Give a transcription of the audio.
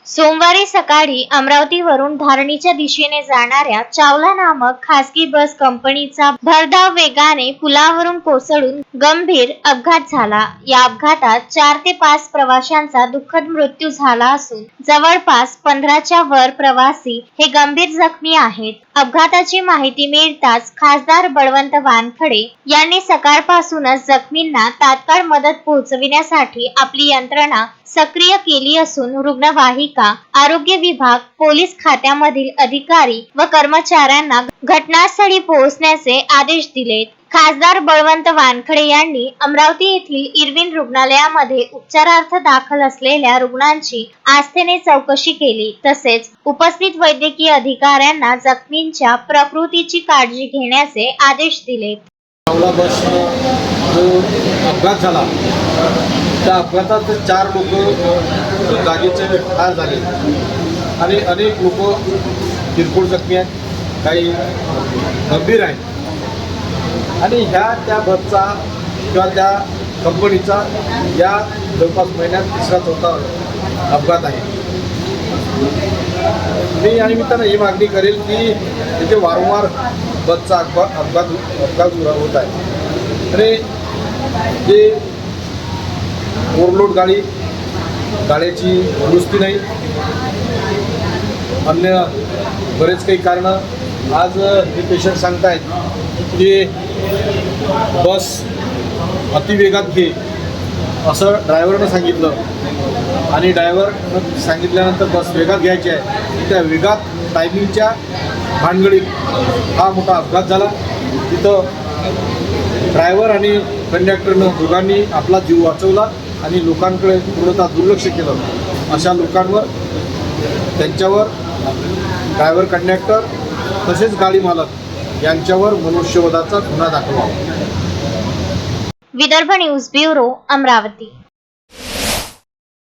सोमवारी सकाळी अमरावतीवरून धारणीच्या दिशेने जाणाऱ्या चावला नामक खासगी बस कंपनीचा भरधाव वेगाने पुलावरून कोसळून गंभीर अपघात झाला। या अपघातात 4 ते 5 प्रवाशांचा दुःखद मृत्यू झाला असून जवळपास 15च्या वर प्रवासी हे गंभीर जखमी आहेत। अपघाताची माहिती मिळताच खासदार बळवंत वानखडे यांनी सकाळपासूनच जखमींना तात्काळ मदत पोहोचविण्यासाठी आपली यंत्रणा सक्रिय केली असून रुग्णवाहिका, आरोग्य विभाग, पोलीस खात्यामधील अधिकारी व कर्मचाऱ्यांना घटनास्थळी पोहोचण्याचे आदेश दिलेत। खासदार बळवंत वानखडे यांनी अमरावती येथील इरविन रुग्णालयामध्ये उपचारार्थ दाखल असलेल्या रुग्णांची आस्थेने चौकशी केली। तसेच उपस्थित वैद्यकीय अधिकाऱ्यांना जखमींच्या प्रकृतीची काळजी घेण्याचे आदेश दिले। जो अपघात झाला त्या अपघातात 4 लोक जागीचे ठार झाले आणि अनेक लोक किरकोळ जखमी आहेत, काही गंभीर आहेत आणि त्या बसचा किंवा त्या कंपनीचा या जवळपास महिन्यात 3रा-4था अपघात आहे। मी या निमित्तानं ही मागणी करेल की तिथे वारंवार बसचा अपघात होत आहे आणि जे ओव्हरलोड गाड्याची दुरुस्ती नाही, अन्य बरेच काही कारणं। आज हे पेशंट सांगतायत की बस अतिवेगात घे असं ड्रायव्हरनं सांगितलं आणि ड्रायव्हरनं सांगितल्यानंतर बस वेगात घ्यायची आहे, त्या वेगात टायमिंगच्या भानगडीत हा मोठा अपघात झाला। तिथं ड्रायव्हर आणि कंडक्टरनं दोघांनी आपला जीव वाचवला आणि लोकांकडे पूर्णतः दुर्लक्ष केलं। अशा लोकांवर, त्यांच्यावर ड्रायव्हर, कंडक्टर तसेच गाडी मालक यांच्यावर मनुष्यवधाचा गुन्हा दाखल. Vidarbha news bureau, Amravati.